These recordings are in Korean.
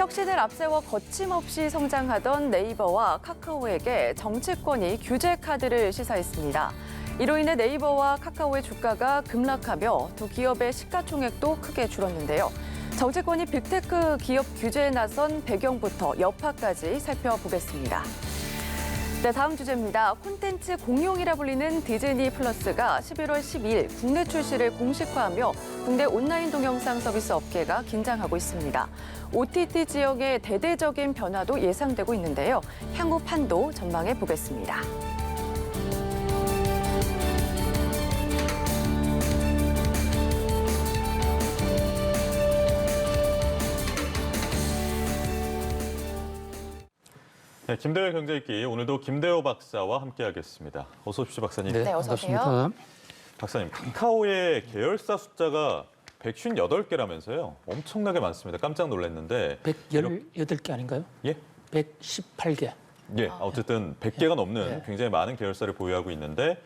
혁신을 앞세워 거침없이 성장하던 네이버와 카카오에게 정치권이 규제 카드를 시사했습니다. 이로 인해 네이버와 카카오의 주가가 급락하며 두 기업의 시가총액도 크게 줄었는데요. 정치권이 빅테크 기업 규제에 나선 배경부터 여파까지 살펴보겠습니다. 네, 다음 주제입니다. 콘텐츠 공룡이라 불리는 디즈니 플러스가 11월 12일 국내 출시를 공식화하며 국내 온라인 동영상 서비스 업계가 긴장하고 있습니다. OTT 지역의 대대적인 변화도 예상되고 있는데요. 향후 판도 전망해 보겠습니다. 네, 김대호 경제읽기 오늘도 김대호 박사와 함께하겠습니다. 어서 오십시오, 박사님. 네, 어서 오세요. 박사님, 카카오의 계열사 숫자가 158개라면서요. 엄청나게 많습니다. 깜짝 놀랐는데. 118개 아닌가요? 예? 118개. 예, 어쨌든 100개가 넘는 굉장히 많은 계열사를 보유하고 있는데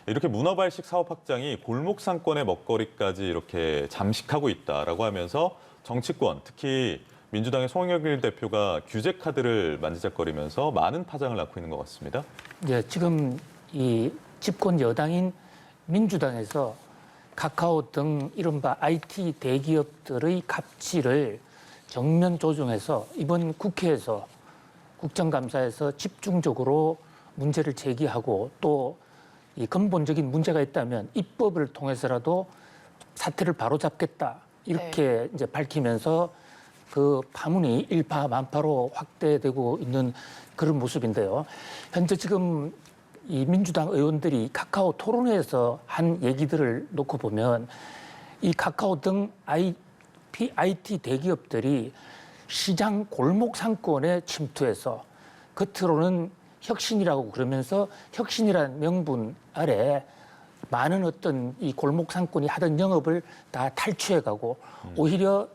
이렇게 문어발식 사업 확장이 골목 상권의 먹거리까지 이렇게 잠식하고 있다라고 하면서 정치권, 특히 민주당의 송영길 대표가 규제 카드를 만지작거리면서 많은 파장을 낳고 있는 것 같습니다. 예, 지금 이 집권 여당인 민주당에서 카카오 등 이른바 IT 대기업들의 가치를 정면 조정해서 이번 국회에서 국정감사에서 집중적으로 문제를 제기하고 또 이 근본적인 문제가 있다면 입법을 통해서라도 사태를 바로잡겠다 이렇게 이제 밝히면서 그 파문이 일파만파로 확대되고 있는 그런 모습인데요. 현재 지금 이 민주당 의원들이 카카오 토론회에서 한 얘기들을 놓고 보면 이 카카오 등 IT 대기업들이 시장 골목 상권에 침투해서 겉으로는 혁신이라고 그러면서 혁신이라는 명분 아래 많은 어떤 이 골목 상권이 하던 영업을 다 탈취해가고 오히려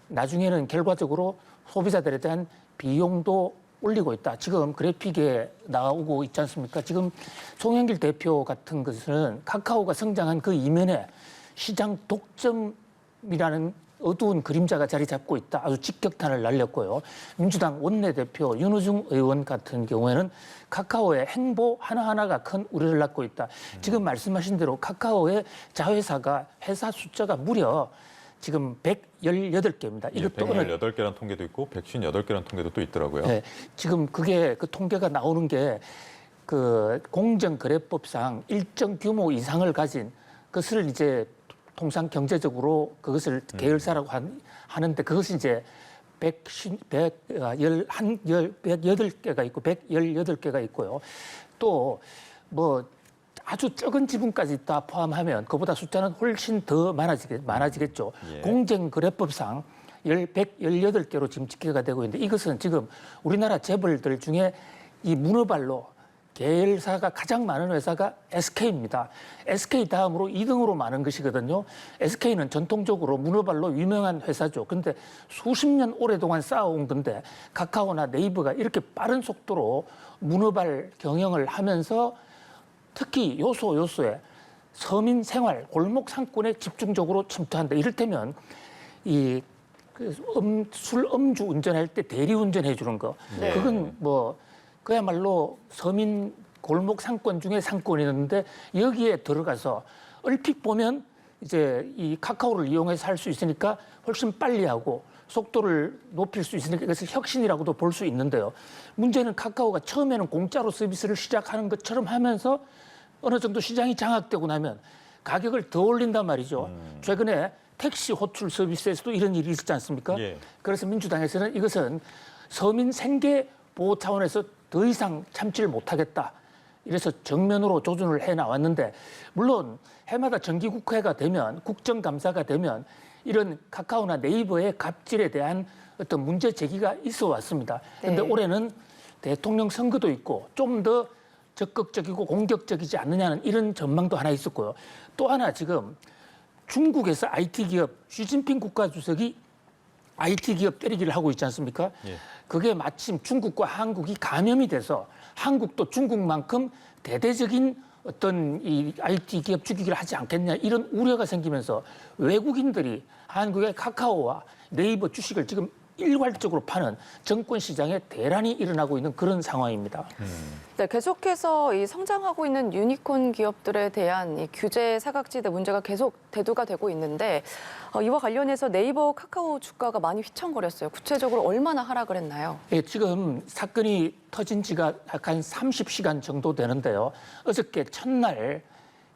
나중에는 결과적으로 소비자들에 대한 비용도 올리고 있다. 지금 그래픽에 나오고 있지 않습니까? 지금 송영길 대표 같은 것은 카카오가 성장한 그 이면에 시장 독점이라는 어두운 그림자가 자리 잡고 있다. 아주 직격탄을 날렸고요. 민주당 원내대표 윤호중 의원 같은 경우에는 카카오의 행보 하나하나가 큰 우려를 낳고 있다. 지금 말씀하신 대로 카카오의 자회사가 회사 숫자가 무려 지금 118개입니다. 이것도 118개라는 통계도 있고 158개라는 통계도 또 있더라고요. 네, 지금 그게 그 통계가 나오는 게 그 공정거래법상 일정 규모 이상을 가진 것을 이제 통상 경제적으로 그것을 계열사라고 하는데 그것이 이제 118개가 있고 118개가 있고요. 또 뭐 아주 적은 지분까지 다 포함하면 그보다 숫자는 훨씬 더 많아지겠죠. 예. 공정거래법상 118개로 지금 집계가 되고 있는데 이것은 지금 우리나라 재벌들 중에 이 문어발로 계열사가 가장 많은 회사가 SK입니다. SK 다음으로 2등으로 많은 것이거든요. SK는 전통적으로 문어발로 유명한 회사죠. 근데 수십 년 오랫동안 쌓아온 건데 카카오나 네이버가 이렇게 빠른 속도로 문어발 경영을 하면서 특히 요소에 서민 생활, 골목 상권에 집중적으로 침투한다. 이를테면 술 음주 운전할 때 대리운전 해주는 거. 네. 그건 뭐 그야말로 서민 골목 상권 중에 상권이었는데 여기에 들어가서 얼핏 보면 이제 이 카카오를 이용해서 할 수 있으니까 훨씬 빨리 하고 속도를 높일 수 있으니까 이것을 혁신이라고도 볼 수 있는데요. 문제는 카카오가 처음에는 공짜로 서비스를 시작하는 것처럼 하면서 어느 정도 시장이 장악되고 나면 가격을 더 올린단 말이죠. 최근에 택시 호출 서비스에서도 이런 일이 있었지 않습니까? 예. 그래서 민주당에서는 이것은 서민 생계 보호 차원에서 더 이상 참지를 못하겠다. 이래서 정면으로 조준을 해 나왔는데 물론 해마다 정기국회가 되면 국정감사가 되면 이런 카카오나 네이버의 갑질에 대한 어떤 문제 제기가 있어 왔습니다. 그런데 올해는 대통령 선거도 있고 좀 더 적극적이고 공격적이지 않느냐는 이런 전망도 하나 있었고요. 또 하나 지금 중국에서 IT 기업 시진핑 국가주석이 IT 기업 때리기를 하고 있지 않습니까? 예. 그게 마침 중국과 한국이 감염이 돼서 한국도 중국만큼 대대적인 어떤 이 IT 기업 죽이기를 하지 않겠냐 이런 우려가 생기면서 외국인들이 한국의 카카오와 네이버 주식을 지금 일괄적으로 파는 정권 시장에 대란이 일어나고 있는 그런 상황입니다. 네, 계속해서 이 성장하고 있는 유니콘 기업들에 대한 이 규제 사각지대 문제가 계속 대두가 되고 있는데 이와 관련해서 네이버, 카카오 주가가 많이 휘청거렸어요. 구체적으로 얼마나 하락을 했나요? 예, 지금 사건이 터진 지가 약 한 30시간 정도 되는데요. 어저께 첫날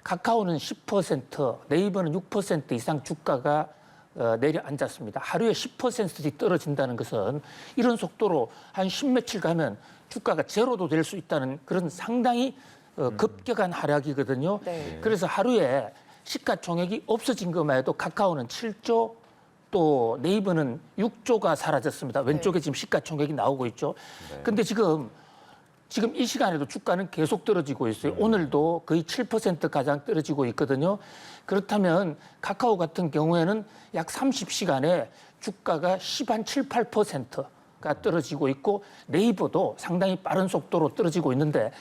카카오는 10%, 네이버는 6% 이상 주가가 내려앉았습니다. 하루에 10%씩 떨어진다는 것은 이런 속도로 한 10며칠 가면 주가가 제로도 될 수 있다는 그런 상당히 급격한 하락이거든요. 네. 그래서 하루에 시가총액이 없어진 것만 해도 카카오는 7조, 또 네이버는 6조가 사라졌습니다. 왼쪽에 지금 시가총액이 나오고 있죠. 근데 지금 이 시간에도 주가는 계속 떨어지고 있어요. 오늘도 거의 7% 가량 떨어지고 있거든요. 그렇다면 카카오 같은 경우에는 약 30시간에 주가가 7, 8%가 떨어지고 있고 네이버도 상당히 빠른 속도로 떨어지고 있는데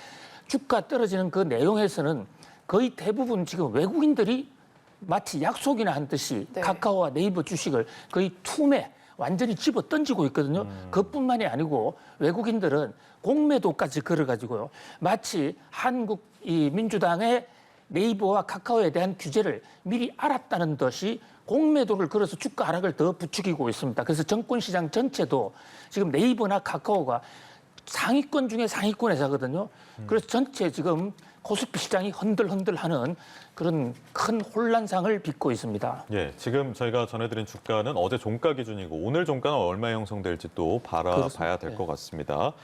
주가 떨어지는 그 내용에서는 거의 대부분 지금 외국인들이 마치 약속이나 한 듯이 네. 카카오와 네이버 주식을 거의 투매, 완전히 집어 던지고 있거든요. 그것뿐만이 아니고 외국인들은 공매도까지 걸어가지고요. 마치 한국 이 민주당의 네이버와 카카오에 대한 규제를 미리 알았다는 듯이 공매도를 걸어서 주가 하락을 더 부추기고 있습니다. 그래서 정권시장 전체도 지금 네이버나 카카오가 상위권 중에 상위권 회사거든요. 그래서 전체 지금 코스피 시장이 흔들흔들하는 그런 큰 혼란상을 빚고 있습니다. 예, 지금 저희가 전해드린 주가는 어제 종가 기준이고 오늘 종가는 얼마에 형성될지 또 바라봐야 될 것 같습니다.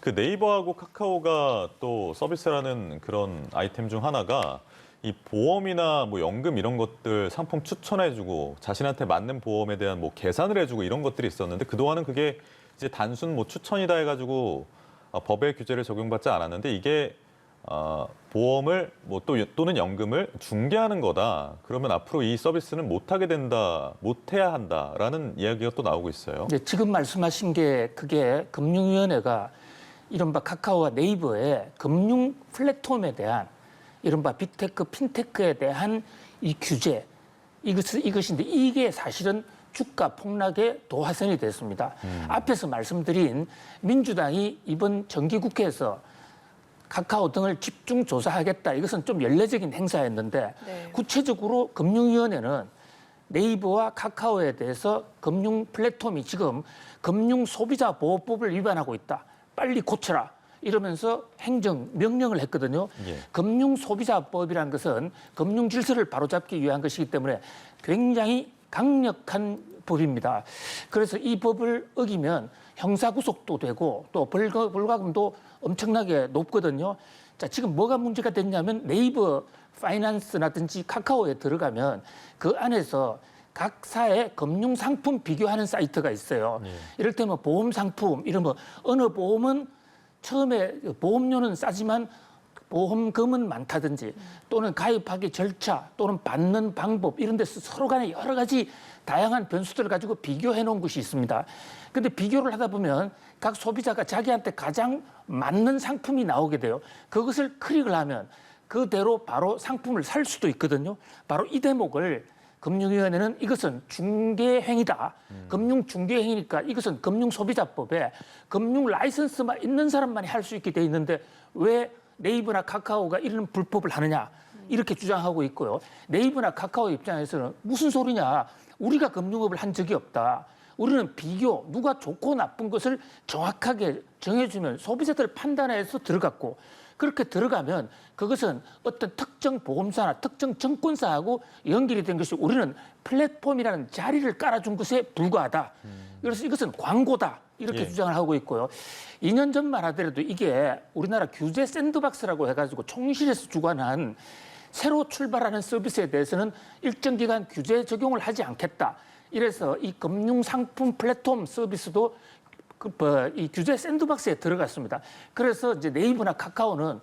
그 네이버하고 카카오가 또 서비스라는 그런 아이템 중 하나가 이 보험이나 뭐 연금 이런 것들 상품 추천해주고 자신한테 맞는 보험에 대한 뭐 계산을 해주고 이런 것들이 있었는데 그동안은 그게 이제 단순 뭐 추천이다 해가지고 법의 규제를 적용받지 않았는데 이게 보험을 뭐 또는 연금을 중개하는 거다. 그러면 앞으로 이 서비스는 못하게 된다, 못해야 한다라는 이야기가 또 나오고 있어요. 네, 지금 말씀하신 게 그게 금융위원회가 이른바 카카오와 네이버의 금융 플랫폼에 대한 이른바 빅테크, 핀테크에 대한 이 규제 이것인데 이게 사실은 주가 폭락의 도화선이 됐습니다. 앞에서 말씀드린 민주당이 이번 정기국회에서 카카오 등을 집중 조사하겠다. 이것은 좀 연례적인 행사였는데 네. 구체적으로 금융위원회는 네이버와 카카오에 대해서 금융 플랫폼이 지금 금융소비자보호법을 위반하고 있다. 빨리 고쳐라. 이러면서 행정 명령을 했거든요. 예. 금융소비자법이라는 것은 금융 질서를 바로잡기 위한 것이기 때문에 굉장히 강력한 법입니다. 그래서 이 법을 어기면 형사구속도 되고 또 벌과금도 엄청나게 높거든요. 자, 지금 뭐가 문제가 됐냐면 네이버 파이낸스라든지 카카오에 들어가면 그 안에서 각사의 금융상품 비교하는 사이트가 있어요. 이를테면 보험상품, 이런 어느 보험은 처음에 보험료는 싸지만 보험금은 많다든지 또는 가입하기 절차 또는 받는 방법 이런 데서 서로 간에 여러 가지 다양한 변수들을 가지고 비교해 놓은 것이 있습니다. 근데 비교를 하다 보면 각 소비자가 자기한테 가장 맞는 상품이 나오게 돼요. 그것을 클릭을 하면 그대로 바로 상품을 살 수도 있거든요. 바로 이 대목을 금융위원회는 이것은 중개행위다. 금융중개행위니까 이것은 금융소비자법에 금융 라이선스만 있는 사람만이 할 수 있게 돼 있는데 왜 네이버나 카카오가 이런 불법을 하느냐 이렇게 주장하고 있고요. 네이버나 카카오 입장에서는 무슨 소리냐. 우리가 금융업을 한 적이 없다. 우리는 비교, 누가 좋고 나쁜 것을 정확하게 정해주면 소비자들 판단해서 들어갔고 그렇게 들어가면 그것은 어떤 특정 보험사나 특정 증권사하고 연결이 된 것이 우리는 플랫폼이라는 자리를 깔아준 것에 불과하다. 그래서 이것은 광고다. 이렇게 예. 주장을 하고 있고요. 2년 전만 하더라도 이게 우리나라 규제 샌드박스라고 해가지고 총실에서 주관한 새로 출발하는 서비스에 대해서는 일정 기간 규제 적용을 하지 않겠다. 이래서 이 금융상품 플랫폼 서비스도 이 규제 샌드박스에 들어갔습니다. 그래서 이제 네이버나 카카오는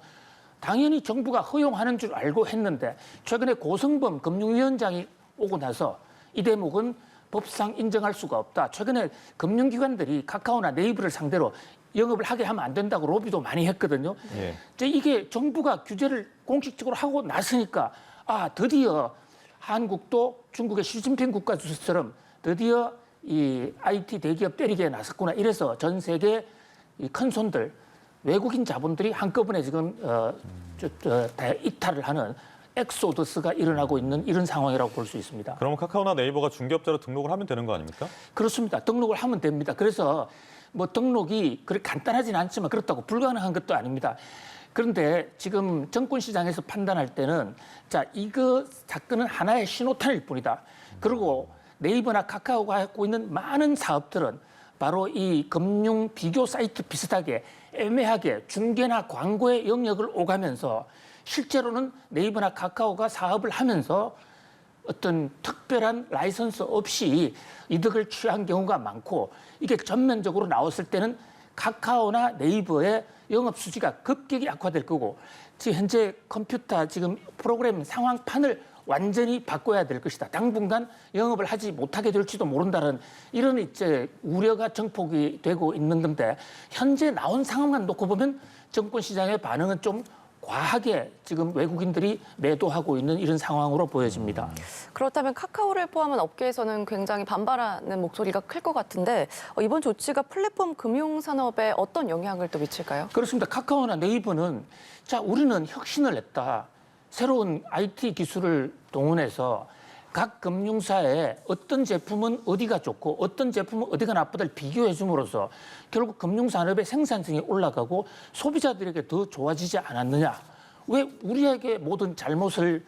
당연히 정부가 허용하는 줄 알고 했는데 최근에 고성범 금융위원장이 오고 나서 이 대목은 법상 인정할 수가 없다. 최근에 금융기관들이 카카오나 네이버를 상대로 영업을 하게 하면 안 된다고 로비도 많이 했거든요. 예. 이제 이게 정부가 규제를 공식적으로 하고 나서니까 드디어 한국도 중국의 시진핑 국가 주석처럼 드디어 이 IT 대기업 때리기에 나섰구나. 이래서 전 세계 이 큰 손들, 외국인 자본들이 한꺼번에 지금 이탈을 하는 엑소더스가 일어나고 있는 이런 상황이라고 볼 수 있습니다. 그러면 카카오나 네이버가 중개업자로 등록을 하면 되는 거 아닙니까? 그렇습니다. 등록을 하면 됩니다. 그래서 뭐 등록이 그렇게 간단하지는 않지만 그렇다고 불가능한 것도 아닙니다. 그런데 지금 정권시장에서 판단할 때는 자, 이거 사건은 하나의 신호탄일 뿐이다. 그리고 네이버나 카카오가 갖고 있는 많은 사업들은 바로 이 금융 비교 사이트 비슷하게 애매하게 중개나 광고의 영역을 오가면서 실제로는 네이버나 카카오가 사업을 하면서 어떤 특별한 라이선스 없이 이득을 취한 경우가 많고 이게 전면적으로 나왔을 때는 카카오나 네이버의 영업 수지가 급격히 악화될 거고 지금 현재 컴퓨터 지금 프로그램 상황판을 완전히 바꿔야 될 것이다. 당분간 영업을 하지 못하게 될지도 모른다는 이런 이제 우려가 정폭이 되고 있는 건데 현재 나온 상황만 놓고 보면 정권 시장의 반응은 좀 과하게 지금 외국인들이 매도하고 있는 이런 상황으로 보여집니다. 그렇다면 카카오를 포함한 업계에서는 굉장히 반발하는 목소리가 클 것 같은데 이번 조치가 플랫폼 금융 산업에 어떤 영향을 또 미칠까요? 그렇습니다. 카카오나 네이버는 자, 우리는 혁신을 했다. 새로운 IT 기술을 동원해서 각 금융사에 어떤 제품은 어디가 좋고 어떤 제품은 어디가 나쁘다를 비교해 줌으로써 결국 금융산업의 생산성이 올라가고 소비자들에게 더 좋아지지 않았느냐. 왜 우리에게 모든 잘못을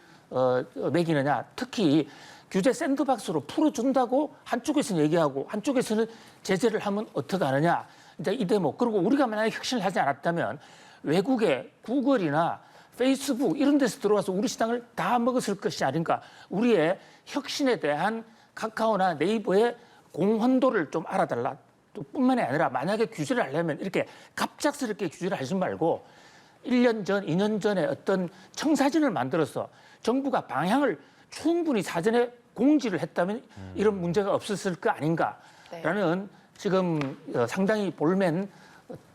매기느냐. 특히 규제 샌드박스로 풀어준다고 한쪽에서는 얘기하고 한쪽에서는 제재를 하면 어떡하느냐. 이제 이 대목. 그리고 우리가 만약에 혁신을 하지 않았다면 외국의 구글이나 페이스북 이런 데서 들어와서 우리 시장을 다 먹었을 것이 아닌가. 우리의 혁신에 대한 카카오나 네이버의 공헌도를 좀 알아달라. 뿐만이 아니라 만약에 규제를 하려면 이렇게 갑작스럽게 규제를 하지 말고 1년 전, 2년 전에 어떤 청사진을 만들어서 정부가 방향을 충분히 사전에 공지를 했다면 이런 문제가 없었을 거 아닌가라는 지금 상당히 볼멘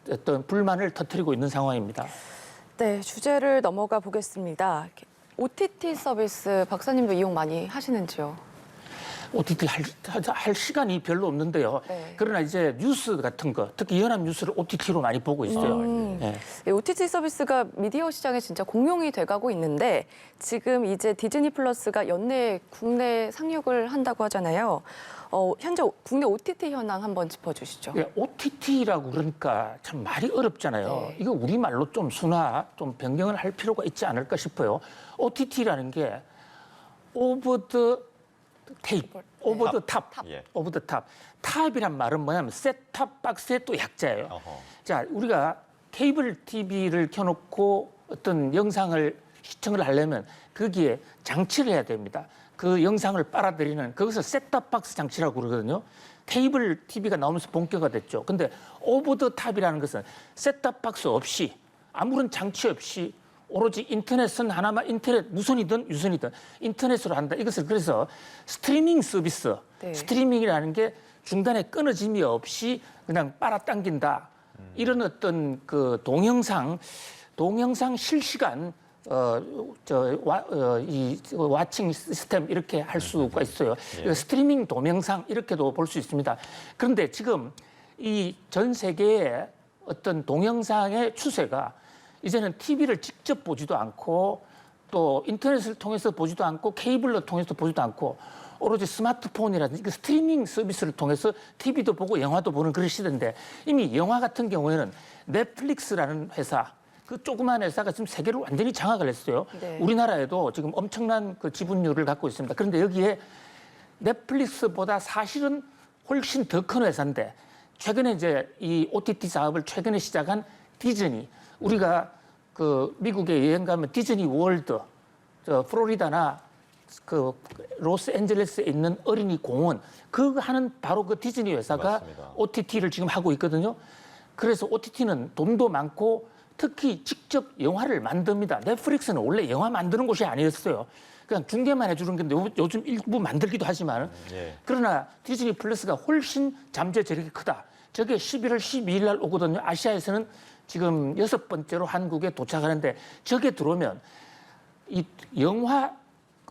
어떤 불만을 터뜨리고 있는 상황입니다. 네, 주제를 넘어가 보겠습니다. OTT 서비스 박사님도 이용 많이 하시는지요? OTT 할 시간이 별로 없는데요. 네. 그러나 이제 뉴스 같은 거, 특히 연합뉴스를 OTT로 많이 보고 있어요. 네. OTT 서비스가 미디어 시장에 진짜 공용이 돼가고 있는데 지금 이제 디즈니 플러스가 연내 국내 상륙을 한다고 하잖아요. 현재 국내 OTT 현황 한번 짚어주시죠. 네, OTT라고 그러니까 참 말이 어렵잖아요. 네. 이거 우리말로 좀 순화, 좀 변경을 할 필요가 있지 않을까 싶어요. OTT라는 게 오버 더 테이프, 오버 더 탑, 예. 오버 더 탑. 탑이란 말은 뭐냐면 셋탑 박스의 또 약자예요. 어허. 자, 우리가 케이블 TV를 켜놓고 어떤 영상을 시청을 하려면 거기에 장치를 해야 됩니다. 그 영상을 빨아들이는 그것을 셋탑 박스 장치라고 그러거든요. 케이블 TV가 나오면서 본격화됐죠. 근데 오버 더 탑이라는 것은 셋탑 박스 없이 아무런 장치 없이 오로지 인터넷은 하나만 인터넷 무선이든 유선이든 인터넷으로 한다. 이것을 그래서 스트리밍 서비스, 네. 스트리밍이라는 게 중간에 끊어짐이 없이 그냥 빨아당긴다. 이런 어떤 그 동영상 실시간 이 와칭 시스템 이렇게 할 수가 있어요. 예. 스트리밍 동영상 이렇게도 볼 수 있습니다. 그런데 지금 이 전 세계의 어떤 동영상의 추세가 이제는 TV를 직접 보지도 않고 또 인터넷을 통해서 보지도 않고 케이블로 통해서 보지도 않고 오로지 스마트폰이라든지 스트리밍 서비스를 통해서 TV도 보고 영화도 보는 그런 시대인데 이미 영화 같은 경우에는 넷플릭스라는 회사 그 조그만 회사가 지금 세계를 완전히 장악을 했어요. 네. 우리나라에도 지금 엄청난 그 지분율을 갖고 있습니다. 그런데 여기에 넷플릭스보다 사실은 훨씬 더 큰 회사인데 최근에 이제 이 OTT 사업을 최근에 시작한 디즈니 우리가 그 미국에 여행 가면 디즈니 월드, 플로리다나 그 로스앤젤레스에 있는 어린이 공원 그거 하는 바로 그 디즈니 회사가 맞습니다. OTT를 지금 하고 있거든요. 그래서 OTT는 돈도 많고 특히 직접 영화를 만듭니다. 넷플릭스는 원래 영화 만드는 곳이 아니었어요. 그냥 중계만 해주는 건데 요즘 일부 만들기도 하지만 예. 그러나 디즈니 플러스가 훨씬 잠재 재력이 크다. 저게 11월 12일 날 오거든요. 아시아에서는 지금 6번째로 한국에 도착하는데 저게 들어오면 이 영화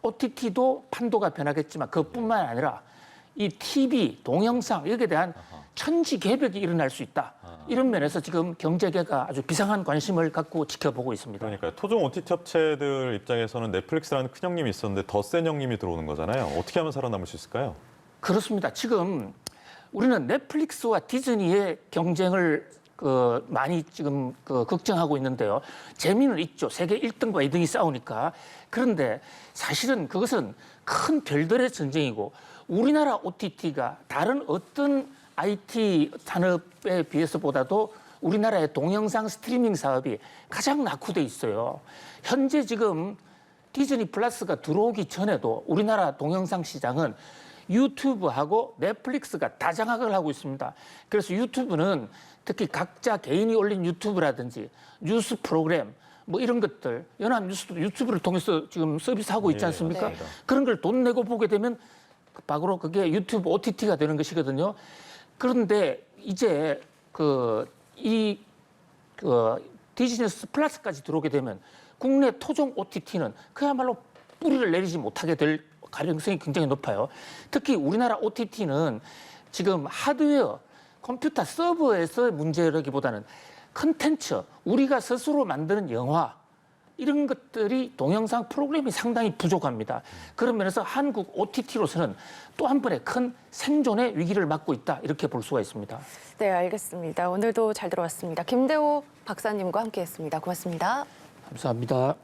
OTT도 판도가 변하겠지만 그것뿐만 아니라 이 TV, 동영상 여기에 대한 천지개벽이 일어날 수 있다. 이런 면에서 지금 경제계가 아주 비상한 관심을 갖고 지켜보고 있습니다. 그러니까 토종 OTT 업체들 입장에서는 넷플릭스라는 큰 형님이 있었는데 더 센 형님이 들어오는 거잖아요. 어떻게 하면 살아남을 수 있을까요? 그렇습니다. 지금 우리는 넷플릭스와 디즈니의 경쟁을 많이 지금 걱정하고 있는데요. 재미는 있죠. 세계 1등과 2등이 싸우니까. 그런데 사실은 그것은 큰 별들의 전쟁이고 우리나라 OTT가 다른 어떤 IT 산업에 비해서보다도 우리나라의 동영상 스트리밍 사업이 가장 낙후돼 있어요. 현재 지금 디즈니 플러스가 들어오기 전에도 우리나라 동영상 시장은 유튜브하고 넷플릭스가 다장악을 하고 있습니다. 그래서 유튜브는 특히 각자 개인이 올린 유튜브라든지 뉴스 프로그램 뭐 이런 것들 연합뉴스도 유튜브를 통해서 지금 서비스하고 있지 않습니까? 네. 그런 걸 돈 내고 보게 되면 바로 그게 유튜브 OTT가 되는 것이거든요. 그런데 이제 디즈니 플러스까지 들어오게 되면 국내 토종 OTT는 그야말로 뿌리를 내리지 못하게 될 가능성이 굉장히 높아요. 특히 우리나라 OTT는 지금 하드웨어, 컴퓨터 서버에서 문제라기보다는 컨텐츠, 우리가 스스로 만드는 영화 이런 것들이 동영상 프로그램이 상당히 부족합니다. 그런 면에서 한국 OTT로서는 또 한 번의 큰 생존의 위기를 맞고 있다 이렇게 볼 수가 있습니다. 네, 알겠습니다. 오늘도 잘 들어왔습니다. 김대호 박사님과 함께했습니다. 고맙습니다. 감사합니다.